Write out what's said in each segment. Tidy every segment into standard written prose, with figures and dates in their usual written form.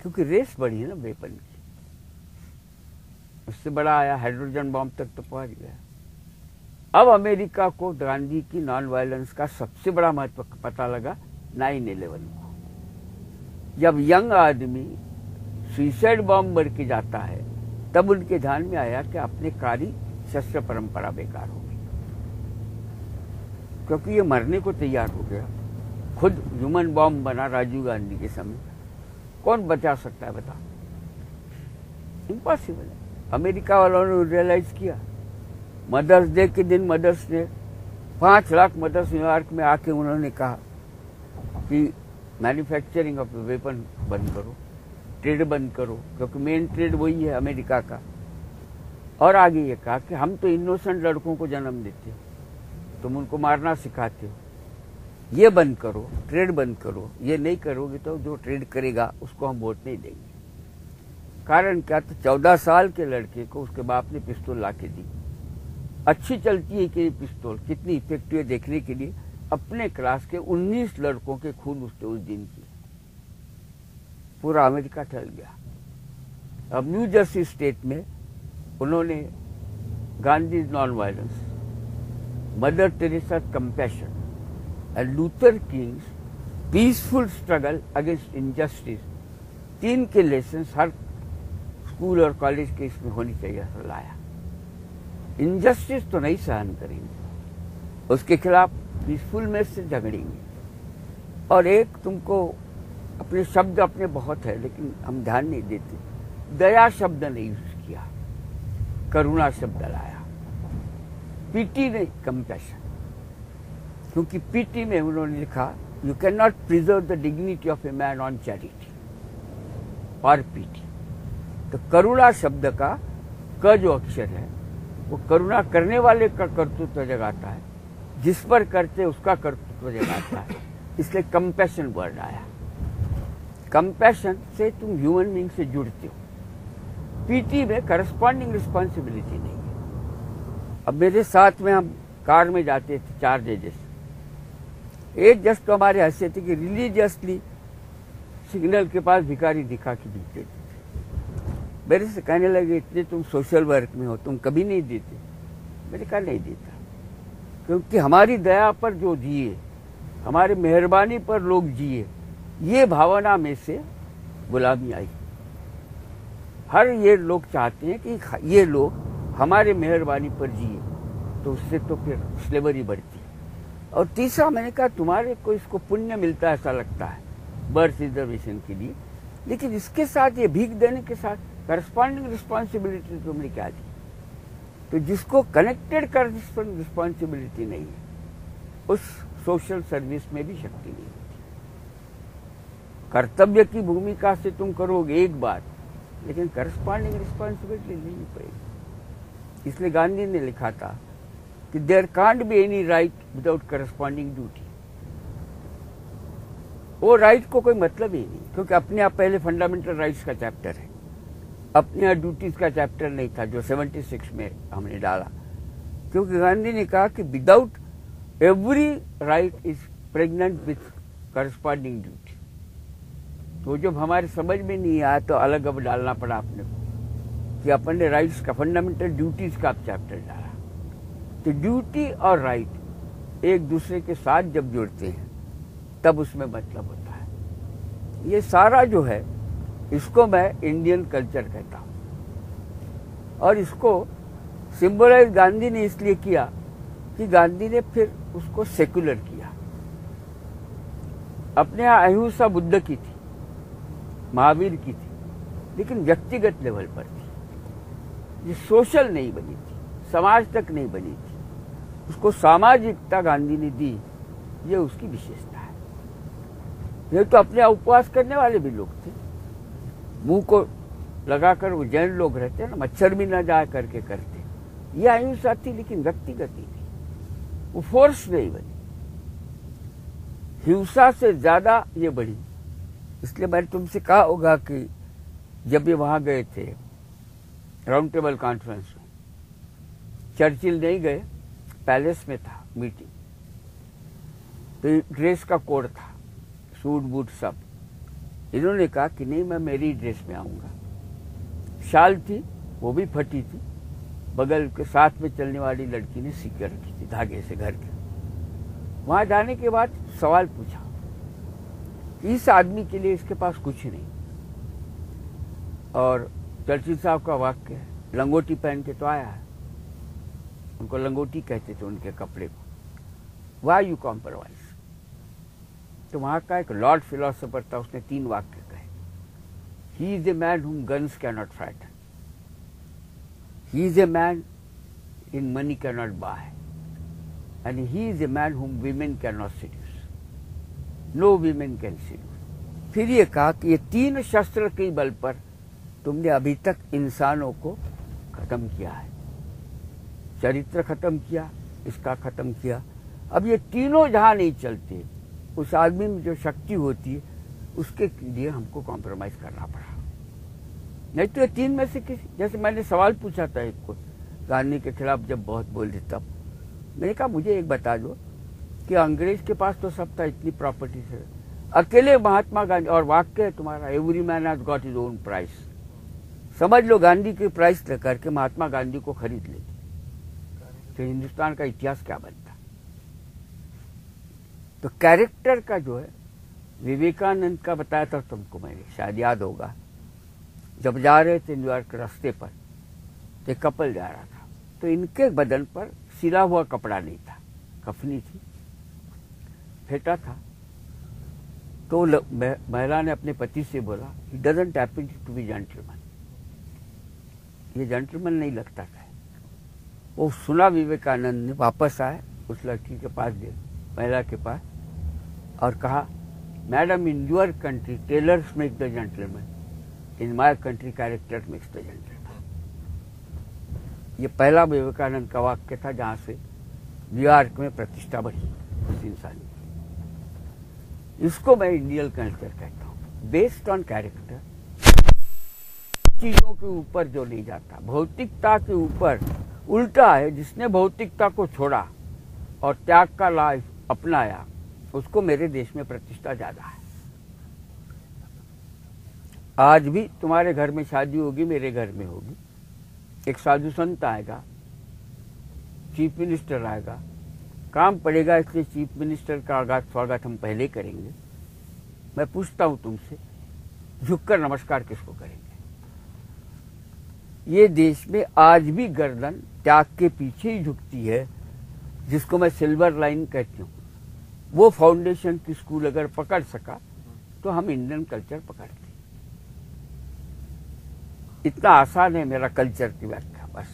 क्योंकि रेस बढ़ी है ना वेपन की। उससे बड़ा आया, हाइड्रोजन बॉम्ब तक तो पहुंच गया। अब अमेरिका को गांधी की नॉन वायलेंस का सबसे बड़ा महत्व पता लगा 9/11 को, जब यंग आदमी सुइसाइड बॉम्ब मर के जाता है, तब उनके ध्यान में आया कि अपने कारी शस्त्र परंपरा बेकार होगी, क्योंकि ये मरने को तैयार हो गया। खुद ह्यूमन बॉम्ब बना राजीव गांधी के समय, कौन बचा सकता है बता? इम्पॉसिबल है। अमेरिका वालों ने रियलाइज किया। मदर्स डे के दिन मदर्स ने 5 लाख मदर्स न्यूयॉर्क में आके उन्होंने कहा कि मैन्युफैक्चरिंग ऑफ वेपन बंद करो, ट्रेड बंद करो, क्योंकि मेन ट्रेड वही है अमेरिका का। और आगे ये कहा कि हम तो इनोसेंट लड़कों को जन्म देते हो, तुम उनको मारना सिखाते हो, ये बंद करो, ट्रेड बंद करो। ये नहीं करोगे तो जो ट्रेड करेगा उसको हम वोट नहीं देंगे। कारण क्या? तो 14 साल के लड़के को उसके बाप ने पिस्तौल ला के दी। अच्छी चलती है कि ये पिस्तौल कितनी इफेक्टिव है देखने के लिए अपने क्लास के 19 लड़कों के खून उसने उस दिन किए। पूरा अमेरिका टल गया। अब न्यू जर्सी स्टेट में उन्होंने Gandhi non violence, mother Teresa compassion and Luther Kings peaceful struggle against injustice, 3 के लेसन हर स्कूल और कॉलेज के इसमें होनी चाहिए ऐसा लाया। इनजस्टिस तो नहीं सहन करेंगे, उसके खिलाफ पीसफुल में से झगड़ेंगे। और एक तुमको अपने शब्द अपने बहुत है लेकिन हम ध्यान नहीं देते, दया शब्द नहीं यूज किया, करुणा शब्द लाया। पीटी नहीं, कंपैशन। क्योंकि पीटी में उन्होंने लिखा you can not preserve the dignity of a man on charity और पीटी। तो करुणा शब्द का क जो अक्षर है वो करुणा करने वाले का कर्तृत्व जगाता है, जिस पर करते उसका कर्तृत्व जगाता है, इसलिए कंपैशन वर्ड आया। कंपैशन से तुम ह्यूमन बीइंग से जुड़ते हो, पीटी में करस्पॉन्डिंग रिस्पॉन्सिबिलिटी नहीं है। अब मेरे साथ में हम कार में जाते थे 4 जजेस, एक जज तो हमारे हैसियत थी कि रिलीजियसली सिग्नल के पास भिखारी दिखा के भीख देते थे। मेरे से कहने लगे इतने तुम सोशल वर्क में हो, तुम कभी नहीं देते? मैंने कहा नहीं देता, क्योंकि हमारी दया पर जो जिए, हमारी मेहरबानी पर लोग जिए, ये भावना में से गुलामी आई। हर ये लोग चाहते हैं कि ये लोग हमारे मेहरबानी पर जिए, तो उससे तो फिर स्लेवरी बढ़ती है। और तीसरा मैंने कहा तुम्हारे को इसको पुण्य मिलता है ऐसा लगता है बर्थ रिजर्वेशन के लिए, लेकिन इसके साथ ये भीख देने के साथ करस्पॉन्डिंग रिस्पॉन्सिबिलिटी तुमने क्या दी? तो जिसको कनेक्टेड कर रिस्पॉन्सिबिलिटी नहीं है, उस सोशल सर्विस में भी शक्ति नहीं होती। कर्तव्य की भूमिका से तुम करोगे एक बात, लेकिन करस्पॉन्डिंग रिस्पॉन्सिबिलिटी नहीं पड़ेगी। इसलिए गांधी ने लिखा था कि there can't be any right without corresponding duty. वो राइट को कोई मतलब ही नहीं, क्योंकि अपने आप पहले फंडामेंटल राइट्स का चैप्टर है, अपने यहाँ ड्यूटीज का चैप्टर नहीं था जो 76 में हमने डाला। क्योंकि गांधी ने कहा कि without every right is pregnant with corresponding duty. तो जब हमारे समझ में नहीं आया तो अलग अब डालना पड़ा अपने को कि अपन ने राइट्स का फंडामेंटल ड्यूटीज का चैप्टर डाला। तो ड्यूटी और राइट एक दूसरे के साथ जब जुड़ते हैं तब उसमें मतलब होता है। ये सारा जो है इसको मैं इंडियन कल्चर कहता हूं। और इसको सिंबलाइज गांधी ने इसलिए किया कि गांधी ने फिर उसको सेकुलर किया। अपने यहाँ अहिंसा बुद्ध की थी, महावीर की थी, लेकिन व्यक्तिगत लेवल पर थी। ये सोशल नहीं बनी थी, समाज तक नहीं बनी थी, उसको सामाजिकता गांधी ने दी। ये उसकी विशेषता है। ये तो अपने उपवास करने वाले भी लोग थे, मुंह को लगाकर वो जैन लोग रहते हैं ना, मच्छर भी ना जाए करके करते। ये अहिंसा थी, लेकिन व्यक्तिगत ही थी, वो फोर्स नहीं बनी। हिंसा से ज्यादा ये बढ़ी। इसलिए मैंने तुमसे कहा होगा कि जब ये वहां गए थे राउंड टेबल कॉन्फ्रेंस में, चर्चिल नहीं गए, पैलेस में था मीटिंग, तो ड्रेस का कोड था, सूट बूट सब। इन्होंने कहा कि नहीं, मैं मेरी ड्रेस में आऊंगा। शाल थी, वो भी फटी थी, बगल के साथ में चलने वाली लड़की ने सीख कर रखी थी धागे से घर के। वहां जाने के बाद सवाल पूछा कि इस आदमी के लिए इसके पास कुछ नहीं, और चर्चिल साहब का वाक्य है, लंगोटी पहन के तो आया है, उनको लंगोटी कहते थे उनके कपड़े को, वाई यू कॉम्प्रोमाइज। तो वहां का एक लॉर्ड फिलोसोफर था, उसने 3 वाक्य कहे। He is a man whom guns can not frighten, he is a man in money can not buy, and he is a man whom women can not seduce, no women can seduce. फिर ये कहा कि ये 3 शस्त्र के बल पर तुमने अभी तक इंसानों को खत्म किया है, चरित्र खत्म किया, इसका खत्म किया, अब ये तीनों जहां नहीं चलते, उस आदमी में जो शक्ति होती है उसके लिए हमको कॉम्प्रोमाइज करना पड़ा। नहीं तो ये 3 में से किसी, जैसे मैंने सवाल पूछा था एक को, गांधी के खिलाफ जब बहुत बोले तब मैंने कहा मुझे एक बता दो कि अंग्रेज के पास तो सब था, इतनी प्रॉपर्टी है, अकेले महात्मा गांधी, और वाक्य है तुम्हारा, every man has got his own price, समझ लो गांधी की प्राइस लेकर के महात्मा गांधी को खरीद लेते, तो हिंदुस्तान का इतिहास क्या बनता। तो कैरेक्टर का जो है, विवेकानंद का बताया था तुमको मैंने, शायद याद होगा, जब जा रहे थे न्यूयॉर्क रास्ते पर, तो कपल जा रहा था, तो इनके बदन पर सिला हुआ कपड़ा नहीं था, कफनी थी, फेंटा था। तो महिला ने अपने पति से बोला, he doesn't happen to be gentleman, ये जेंटलमैन नहीं लगता है। वो सुना विवेकानंद ने, वापस आए उस लड़की के पास गए, महिला के पास, और कहा, madam in your country tailors make the gentleman, in my country character makes the gentleman. ये पहला विवेकानंद का वाक्य था जहां से न्यूयॉर्क में प्रतिष्ठा बढ़ी उस इंसान की। इसको मैं इंडियन कल्चर कहता हूं, बेस्ड ऑन कैरेक्टर, चीजों के ऊपर जो नहीं जाता, भौतिकता के ऊपर उल्टा है। जिसने भौतिकता को छोड़ा और त्याग का लाइफ अपनाया, उसको मेरे देश में प्रतिष्ठा ज्यादा है। आज भी तुम्हारे घर में शादी होगी, मेरे घर में होगी, एक साधु संत आएगा, चीफ मिनिस्टर आएगा, काम पड़ेगा, इसलिए चीफ मिनिस्टर का स्वागत हम पहले करेंगे। मैं पूछता हूं तुमसे, झुककर नमस्कार किसको करेंगे? ये देश में आज भी गर्दन त्याग के पीछे ही झुकती है, जिसको मैं सिल्वर लाइन कहती हूँ। वो फाउंडेशन की स्कूल अगर पकड़ सका तो हम इंडियन कल्चर पकड़ते। इतना आसान है मेरा कल्चर की व्याख्या, बस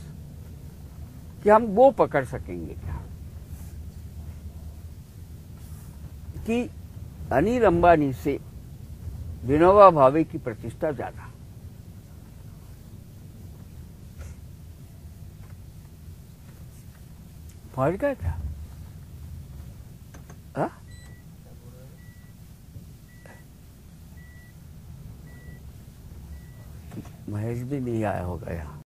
कि हम वो पकड़ सकेंगे क्या कि अनिल अंबानी से विनोबा भावे की प्रतिष्ठा ज्यादा। पहुंच गया क्या? महेश भी नहीं आया होगा यहाँ।